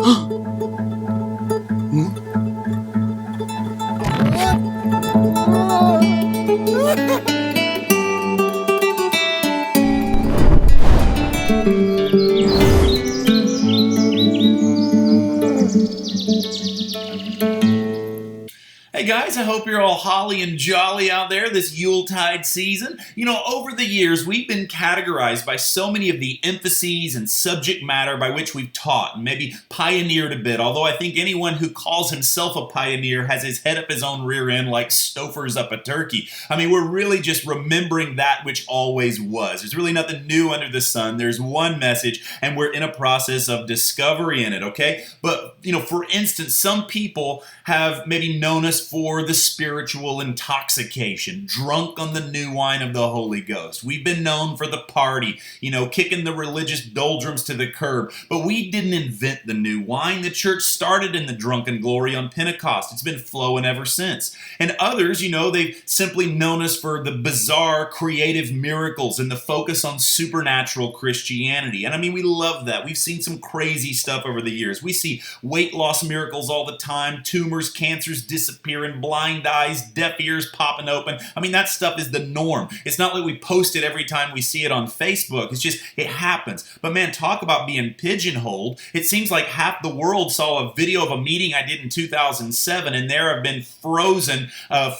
Hey guys, I hope you're all holly and jolly out there this Yuletide season. You know, over the years, we've been categorized by so many of the emphases and subject matter by which we've taught and maybe pioneered a bit, although I think anyone who calls himself a pioneer has his head up his own rear end like Stouffer's up a turkey. I mean, we're really just remembering that which always was. There's really nothing new under the sun. There's one message, and we're in a process of discovery in it, okay? But, you know, for instance, some people have maybe known us for the spiritual intoxication, drunk on the new wine of the Holy Ghost. We've been known for the party, you know, kicking the religious doldrums to the curb. But we didn't invent the new wine. The church started in the drunken glory on Pentecost. It's been flowing ever since. And others, you know, they've simply known us for the bizarre creative miracles and the focus on supernatural Christianity. And I mean, we love that. We've seen some crazy stuff over the years. We see weight loss miracles all the time, tumors, cancers disappearing, blind eyes, deaf ears popping open. I mean, that stuff is the norm. It's not like we post it every time we see it on Facebook. It's just, it happens. But man, talk about being pigeonholed. It seems like half the world saw a video of a meeting I did in 2007, and there have been frozen,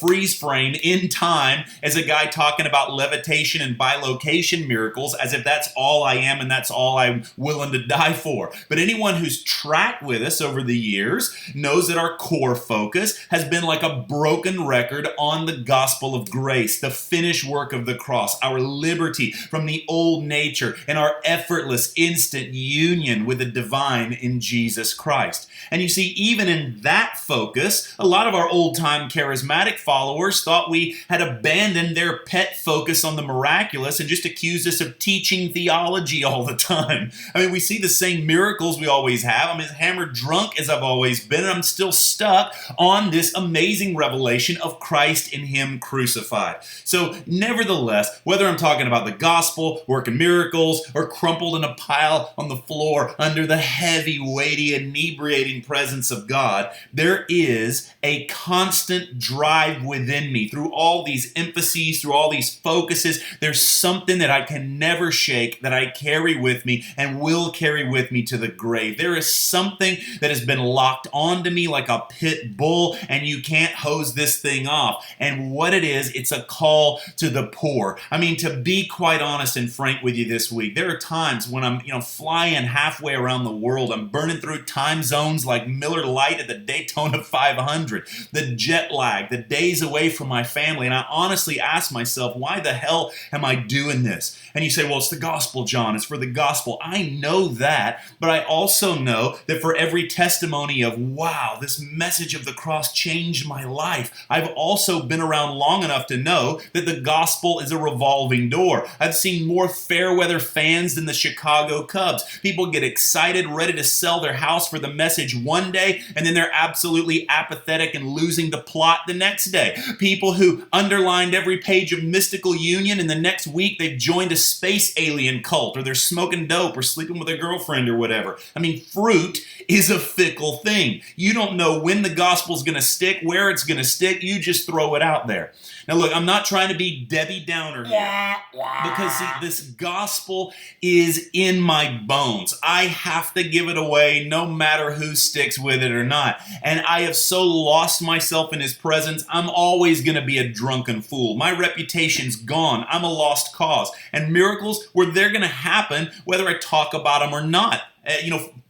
freeze frame in time as a guy talking about levitation and bilocation miracles as if that's all I am and that's all I'm willing to die for. But anyone who's tracked with us over the years knows that our core focus has been like a broken record on the gospel of grace, the finished work of the cross, our liberty from the old nature, and our effortless, instant union with the divine in Jesus Christ. And you see, even in that focus, a lot of our old-time charismatic followers thought we had abandoned their pet focus on the miraculous and just accused us of teaching theology all the time. I mean, we see the same miracles we always have. I'm as hammered drunk as I've always been, and I'm still stuck on this amazing revelation of Christ in Him crucified. So nevertheless, whether I'm talking about the gospel, working miracles, or crumpled in a pile on the floor under the heavy, weighty, inebriating presence of God, there is a constant drive within me through all these emphases, through all these focuses. There's something that I can never shake, that I carry with me and will carry with me to the grave. There is something that has been locked onto me like a pit bull, and you can't hose this thing off. And what it is, it's a call to the poor. I mean, to be quite honest and frank with you this week, there are times when I'm, flying halfway around the world. I'm burning through time zones like Miller Lite at the Daytona 500, the jet lag, the days away from my family. And I honestly ask myself, why the hell am I doing this? And you say, well, it's the gospel, John. It's for the gospel. I know that, but I also know that for every testimony of, wow, this message of the cross changed my life, I've also been around long enough to know that the gospel is a revolving door. I've seen more fair weather fans than the Chicago Cubs. People get excited, ready to sell their house for the message one day, and then they're absolutely apathetic and losing the plot the next day. People who underlined every page of mystical union, and the next week they've joined a space alien cult, or they're smoking dope or sleeping with a girlfriend or whatever. I mean, fruit is a fickle thing. You don't know when the gospel's going to stick, where it's going to stick. You just throw it out there. Now look, I'm not trying to be Debbie Downer here, because see, this gospel is in my bones. I have to give it away no matter who sticks with it or not. And I have so lost myself in His presence, I'm always going to be a drunken fool. My reputation's gone. I'm a lost cause. And miracles, they're going to happen whether I talk about them or not.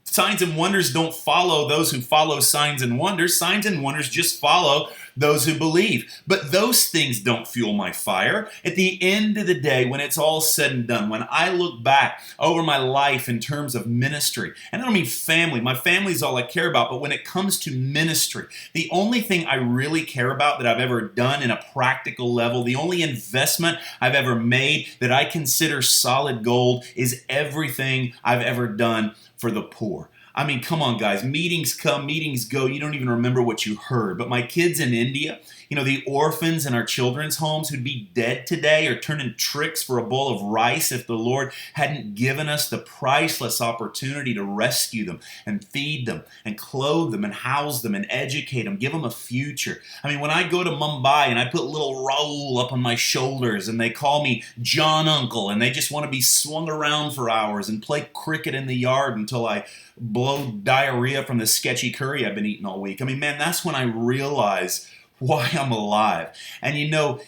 Signs and wonders don't follow those who follow signs and wonders. Signs and wonders just follow those who believe. But those things don't fuel my fire. At the end of the day, when it's all said and done, when I look back over my life in terms of ministry, and I don't mean family, my family's all I care about, but when it comes to ministry, the only thing I really care about that I've ever done in a practical level, the only investment I've ever made that I consider solid gold is everything I've ever done for the poor. I mean, come on, guys. Meetings come, meetings go. You don't even remember what you heard. But my kids in India, the orphans in our children's homes who'd be dead today are turning tricks for a bowl of rice if the Lord hadn't given us the priceless opportunity to rescue them and feed them and clothe them and house them and educate them, give them a future. I mean, when I go to Mumbai and I put little Raoul up on my shoulders and they call me John Uncle and they just want to be swung around for hours and play cricket in the yard until I blow diarrhea from the sketchy curry I've been eating all week. I mean, man, that's when I realize why I'm alive. And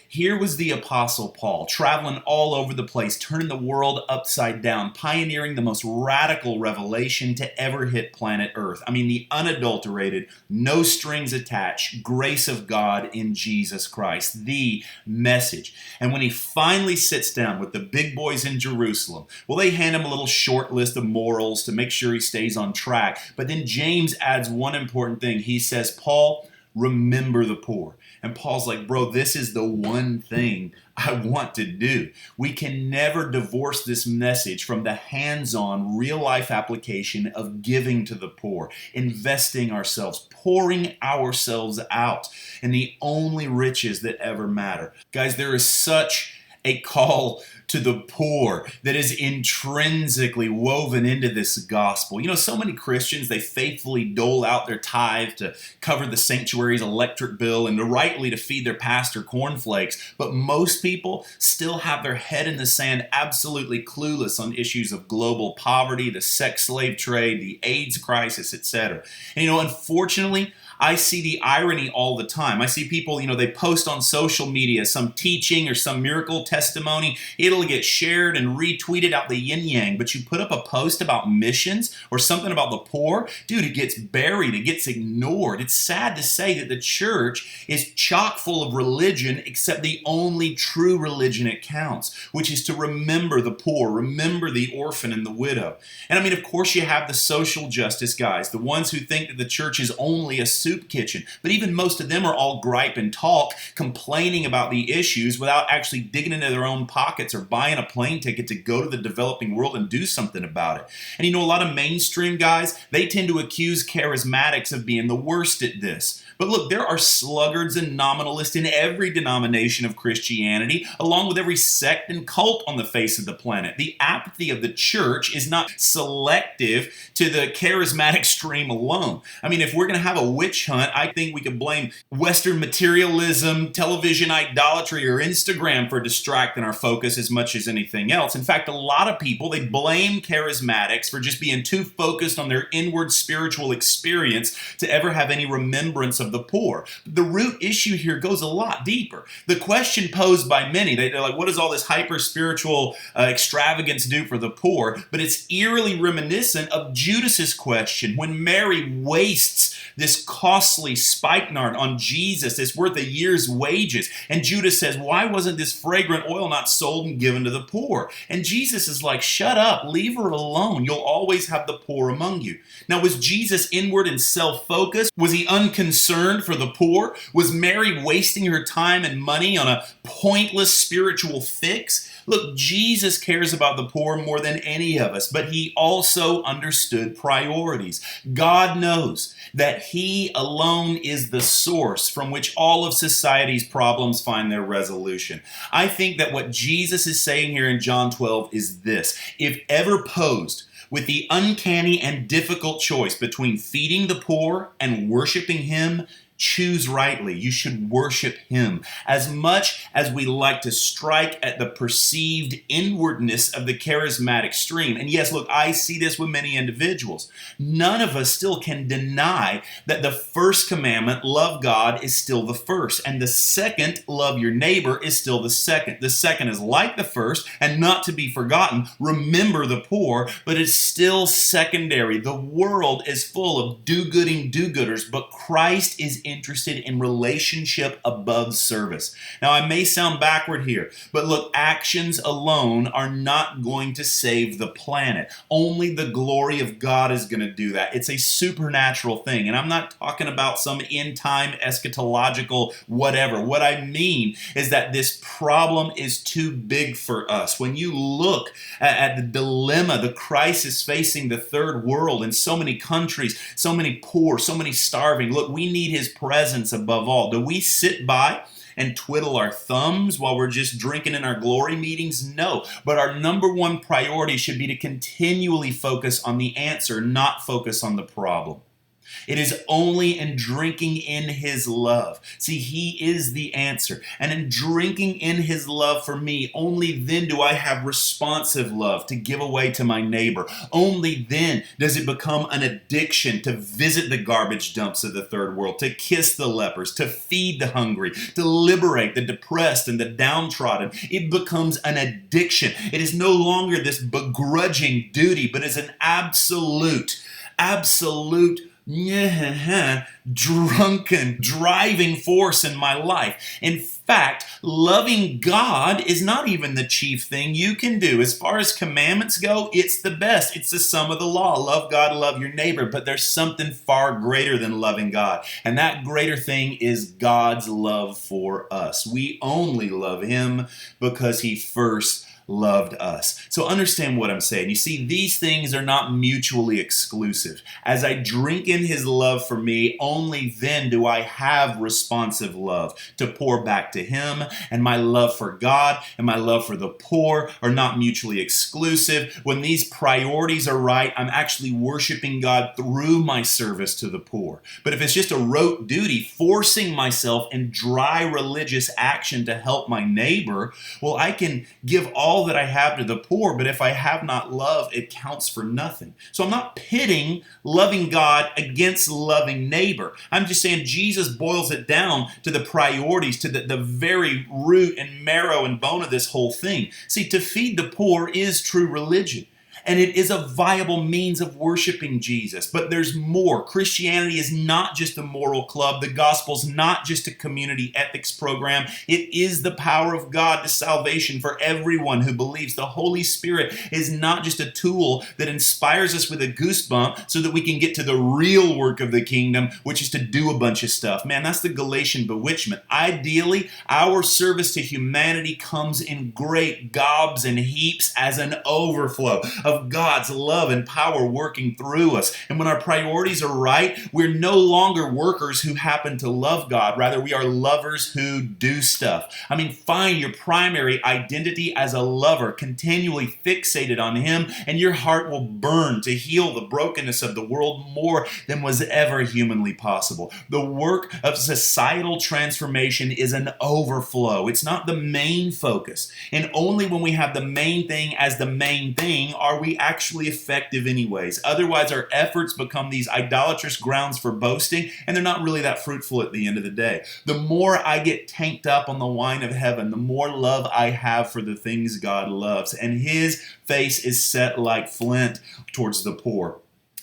here was the Apostle Paul traveling all over the place, turning the world upside down, pioneering the most radical revelation to ever hit planet Earth. I mean, the unadulterated, no strings attached grace of God in Jesus Christ, the message. And when he finally sits down with the big boys in Jerusalem, well, they hand him a little short list of morals to make sure he stays on track. But then James adds one important thing. He says, Paul, remember the poor. And Paul's like, bro, this is the one thing I want to do. We can never divorce this message from the hands-on, real-life application of giving to the poor, investing ourselves, pouring ourselves out in the only riches that ever matter. Guys, there is such a call to the poor that is intrinsically woven into this gospel. So many Christians, they faithfully dole out their tithe to cover the sanctuary's electric bill and rightly to feed their pastor cornflakes. But most people still have their head in the sand, absolutely clueless on issues of global poverty, the sex slave trade, the AIDS crisis, etc. And unfortunately, I see the irony all the time. I see people, they post on social media some teaching or some miracle testimony. It'll get shared and retweeted out the yin-yang. But you put up a post about missions or something about the poor, dude, it gets buried. It gets ignored. It's sad to say that the church is chock full of religion except the only true religion it counts, which is to remember the poor, remember the orphan and the widow. And I mean, of course, you have the social justice guys, the ones who think that the church is only a soup kitchen. But even most of them are all gripe and talk, complaining about the issues without actually digging into their own pockets or buying a plane ticket to go to the developing world and do something about it. And a lot of mainstream guys, they tend to accuse charismatics of being the worst at this. But look, there are sluggards and nominalists in every denomination of Christianity, along with every sect and cult on the face of the planet. The apathy of the church is not selective to the charismatic stream alone. I mean, if we're going to have a witch hunt, I think we could blame Western materialism, television idolatry, or Instagram for distracting our focus as much as anything else. In fact, a lot of people, they blame charismatics for just being too focused on their inward spiritual experience to ever have any remembrance of the poor. The root issue here goes a lot deeper. The question posed by many, they're like, what does all this hyper-spiritual extravagance do for the poor? But it's eerily reminiscent of Judas's question when Mary wastes this costly spikenard on Jesus that's worth a year's wages. And Judas says, why wasn't this fragrant oil not sold and given to the poor? And Jesus is like, shut up, leave her alone. You'll always have the poor among you. Now, was Jesus inward and self-focused? Was he unconcerned for the poor? Was Mary wasting her time and money on a pointless spiritual fix? Look, Jesus cares about the poor more than any of us, but he also understood priorities. God knows that he alone is the source from which all of society's problems find their resolution. I think that what Jesus is saying here in John 12 is this: if ever posed with the uncanny and difficult choice between feeding the poor and worshiping him, choose rightly. You should worship him. As much as we like to strike at the perceived inwardness of the charismatic stream, and yes, look, I see this with many individuals, none of us still can deny that the first commandment, love God, is still the first, and the second, love your neighbor, is still the second. The second is like the first, and not to be forgotten, remember the poor, but it's still secondary. The world is full of do-gooding do-gooders, but Christ is interested in relationship above service. Now, I may sound backward here, but look, actions alone are not going to save the planet. Only the glory of God is going to do that. It's a supernatural thing. And I'm not talking about some end time eschatological whatever. What I mean is that this problem is too big for us. When you look at the dilemma, the crisis facing the third world in so many countries, so many poor, so many starving, look, we need his presence above all. Do we sit by and twiddle our thumbs while we're just drinking in our glory meetings? No. But our number one priority should be to continually focus on the answer, not focus on the problem. It is only in drinking in his love. See, he is the answer. And in drinking in his love for me, only then do I have responsive love to give away to my neighbor. Only then does it become an addiction to visit the garbage dumps of the third world, to kiss the lepers, to feed the hungry, to liberate the depressed and the downtrodden. It becomes an addiction. It is no longer this begrudging duty, but is an absolute drunken driving force in my life. In fact, loving God is not even the chief thing you can do. As far as commandments go, it's the best. It's the sum of the law. Love God, love your neighbor. But there's something far greater than loving God. And that greater thing is God's love for us. We only love him because he first loved us. So understand what I'm saying. You see, these things are not mutually exclusive. As I drink in his love for me, only then do I have responsive love to pour back to him. And my love for God and my love for the poor are not mutually exclusive. When these priorities are right, I'm actually worshiping God through my service to the poor. But if it's just a rote duty, forcing myself in dry religious action to help my neighbor, well, I can give all that I have to the poor, but if I have not love, it counts for nothing. So I'm not pitting loving God against loving neighbor. I'm just saying Jesus boils it down to the priorities, to the very root and marrow and bone of this whole thing. See, to feed the poor is true religion. And it is a viable means of worshiping Jesus. But there's more. Christianity is not just a moral club. The gospel's not just a community ethics program. It is the power of God to salvation for everyone who believes. The Holy Spirit is not just a tool that inspires us with a goosebump so that we can get to the real work of the kingdom, which is to do a bunch of stuff. Man, that's the Galatian bewitchment. Ideally, our service to humanity comes in great gobs and heaps as an overflow of God's love and power working through us. And when our priorities are right, we're no longer workers who happen to love God. Rather, we are lovers who do stuff. I mean, find your primary identity as a lover, continually fixated on him, and your heart will burn to heal the brokenness of the world more than was ever humanly possible. The work of societal transformation is an overflow. It's not the main focus. And only when we have the main thing as the main thing are we actually effective anyways. Otherwise, our efforts become these idolatrous grounds for boasting, and they're not really that fruitful at the end of the day. The more I get tanked up on the wine of heaven, the more love I have for the things God loves, and his face is set like flint towards the poor.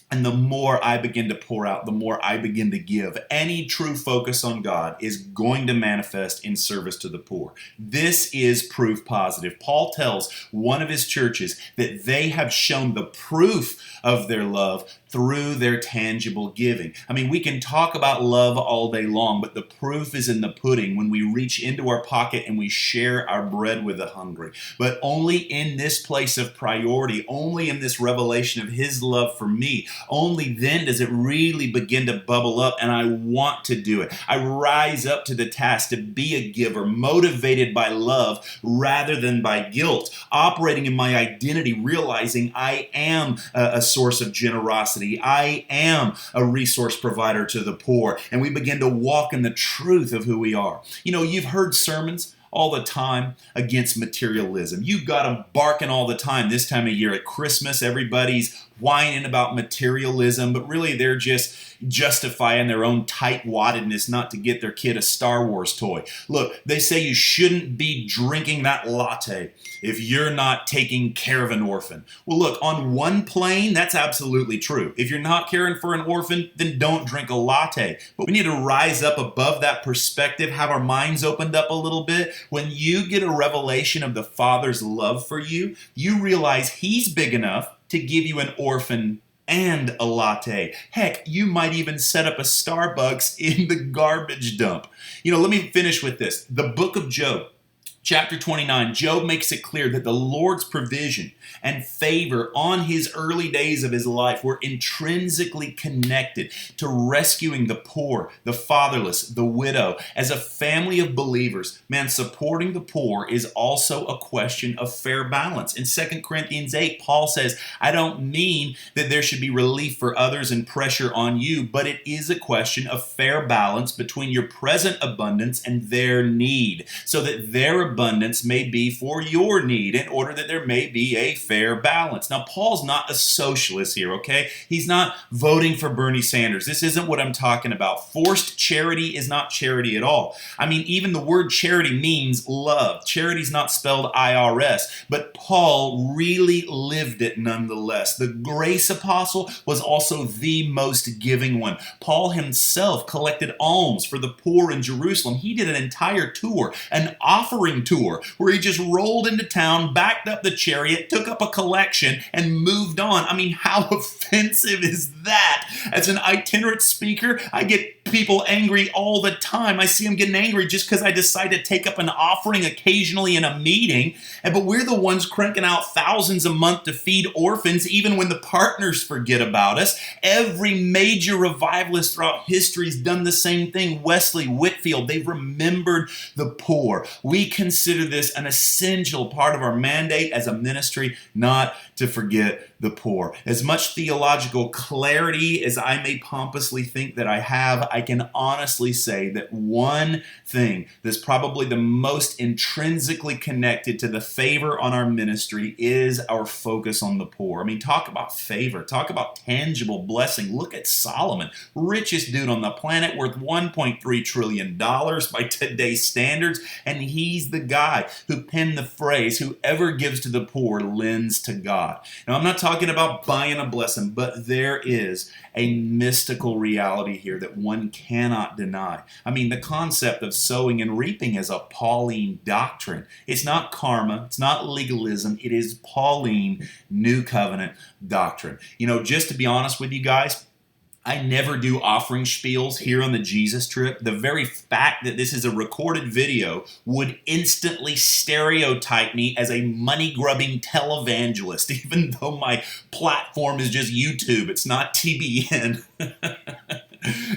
And the more I begin to pour out, the more I begin to give. Any true focus on God is going to manifest in service to the poor. This is proof positive. Paul tells one of his churches that they have shown the proof of their love through their tangible giving. I mean, we can talk about love all day long, but the proof is in the pudding when we reach into our pocket and we share our bread with the hungry. But only in this place of priority, only in this revelation of his love for me, only then does it really begin to bubble up and I want to do it. I rise up to the task to be a giver, motivated by love rather than by guilt, operating in my identity, realizing I am a source of generosity. I am a resource provider to the poor. And we begin to walk in the truth of who we are. You know, you've heard sermons all the time against materialism. You've got them barking all the time this time of year at Christmas. Everybody's whining about materialism, but really they're just justifying their own tight-waddedness not to get their kid a Star Wars toy. Look, they say you shouldn't be drinking that latte if you're not taking care of an orphan. Well, look, on one plane, that's absolutely true. If you're not caring for an orphan, then don't drink a latte. But we need to rise up above that perspective, have our minds opened up a little bit. When you get a revelation of the Father's love for you, you realize He's big enough to give you an orphan and a latte. Heck, you might even set up a Starbucks in the garbage dump. Let me finish with this. The book of Job, chapter 29, Job makes it clear that the Lord's provision and favor on his early days of his life were intrinsically connected to rescuing the poor, the fatherless, the widow. As a family of believers, man, supporting the poor is also a question of fair balance. In 2 Corinthians 8, Paul says, I don't mean that there should be relief for others and pressure on you, but it is a question of fair balance between your present abundance and their need, so that their abundance may be for your need, in order that there may be a fair balance. Now, Paul's not a socialist here, okay? He's not voting for Bernie Sanders. This isn't what I'm talking about. Forced charity is not charity at all. I mean, even the word charity means love. Charity's not spelled IRS, but Paul really lived it nonetheless. The grace apostle was also the most giving one. Paul himself collected alms for the poor in Jerusalem. He did an entire tour, an offering tour, where he just rolled into town, backed up the chariot, took up a collection, and moved on. I mean, how offensive is that? As an itinerant speaker, I get people angry all the time. I see them getting angry just because I decide to take up an offering occasionally in a meeting. But we're the ones cranking out thousands a month to feed orphans, even when the partners forget about us. Every major revivalist throughout history has done the same thing. Wesley, Whitefield, they've remembered the poor. We consider this an essential part of our mandate as a ministry, not to forget the poor. As much theological clarity as I may pompously think that I have, I can honestly say that one thing that's probably the most intrinsically connected to the favor on our ministry is our focus on the poor. I mean, talk about favor. Talk about tangible blessing. Look at Solomon, richest dude on the planet, worth $1.3 trillion by today's standards, and he's the guy who penned the phrase, whoever gives to the poor lends to God. Now, I'm not talking about buying a blessing, but there is a mystical reality here that one cannot deny. I mean, the concept of sowing and reaping is a Pauline doctrine. It's not karma. It's not legalism. It is Pauline New Covenant doctrine. Just to be honest with you guys, I never do offering spiels here on the Jesus Trip. The very fact that this is a recorded video would instantly stereotype me as a money-grubbing televangelist, even though my platform is just YouTube. It's not TBN.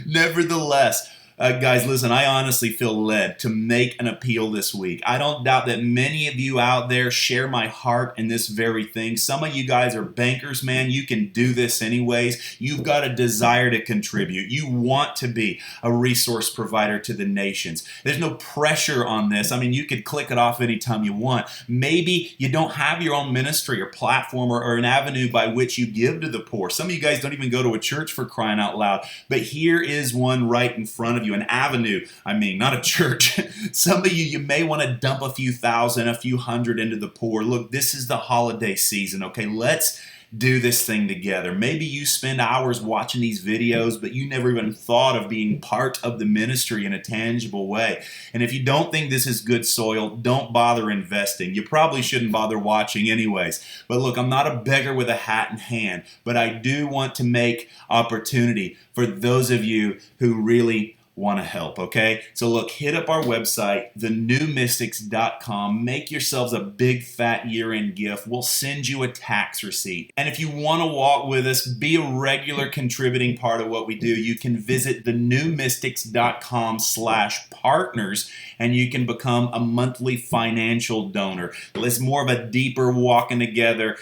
Nevertheless, guys, listen, I honestly feel led to make an appeal this week. I don't doubt that many of you out there share my heart in this very thing. Some of you guys are bankers, man. You can do this anyways. You've got a desire to contribute. You want to be a resource provider to the nations. There's no pressure on this. I mean, you could click it off anytime you want. Maybe you don't have your own ministry or platform or an avenue by which you give to the poor. Some of you guys don't even go to a church, for crying out loud. But here is one right in front of you. An avenue, not a church. Some of you may want to dump a few thousand, a few hundred into the poor. Look, this is the holiday season, okay? Let's do this thing together. Maybe you spend hours watching these videos, but you never even thought of being part of the ministry in a tangible way. And if you don't think this is good soil, don't bother investing. You probably shouldn't bother watching anyways. But look, I'm not a beggar with a hat in hand, but I do want to make opportunity for those of you who really want to help, okay? So look, hit up our website, thenewmystics.com. Make yourselves a big fat year-end gift. We'll send you a tax receipt. And if you want to walk with us, be a regular contributing part of what we do, you can visit thenewmystics.com/partners and you can become a monthly financial donor. It's more of a deeper walking together,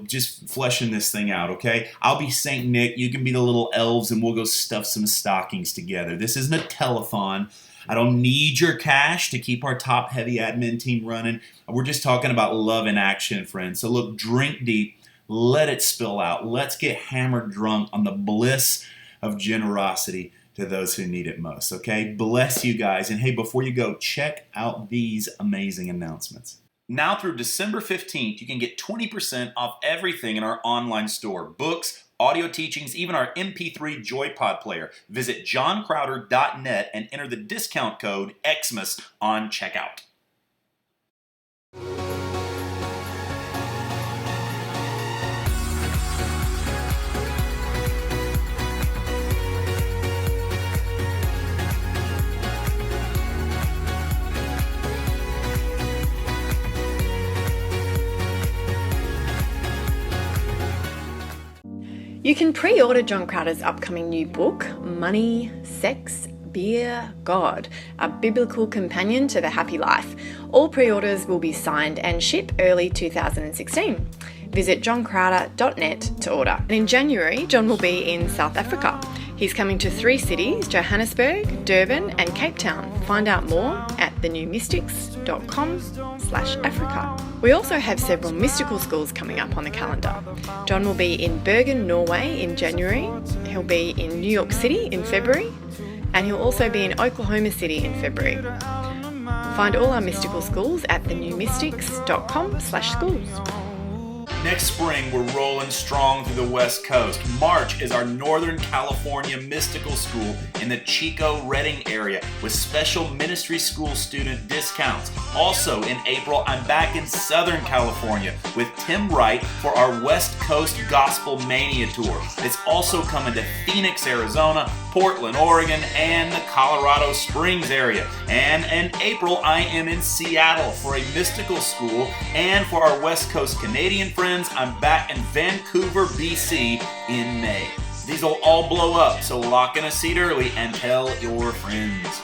just fleshing this thing out, okay? I'll be Saint Nick. You can be the little elves and we'll go stuff some stockings together. This isn't a telethon. I don't need your cash to keep our top-heavy admin team running. We're just talking about love in action, friends. So look, drink deep. Let it spill out. Let's get hammered drunk on the bliss of generosity to those who need it most, okay? Bless you guys. And hey, before you go, check out these amazing announcements. Now through December 15th, you can get 20% off everything in our online store. Books, audio teachings, even our MP3 JoyPod player. Visit johncrowder.net and enter the discount code XMAS on checkout. You can pre-order John Crowder's upcoming new book, Money, Sex, Beer, God, a biblical companion to the happy life. All pre-orders will be signed and ship early 2016. Visit johncrowder.net to order. And in January, John will be in South Africa. He's coming to 3 cities, Johannesburg, Durban and Cape Town. Find out more at thenewmystics.com/Africa. We also have several mystical schools coming up on the calendar. John will be in Bergen, Norway in January. He'll be in New York City in February. And he'll also be in Oklahoma City in February. Find all our mystical schools at thenewmystics.com/schools. Next spring, we're rolling strong through the West Coast. March is our Northern California Mystical School in the Chico, Redding area with special ministry school student discounts. Also in April, I'm back in Southern California with Tim Wright for our West Coast Gospel Mania Tour. It's also coming to Phoenix, Arizona, Portland, Oregon, and the Colorado Springs area. And in April, I am in Seattle for a mystical school, and for our West Coast Canadian friends, I'm back in Vancouver, BC in May. These will all blow up, so lock in a seat early and tell your friends.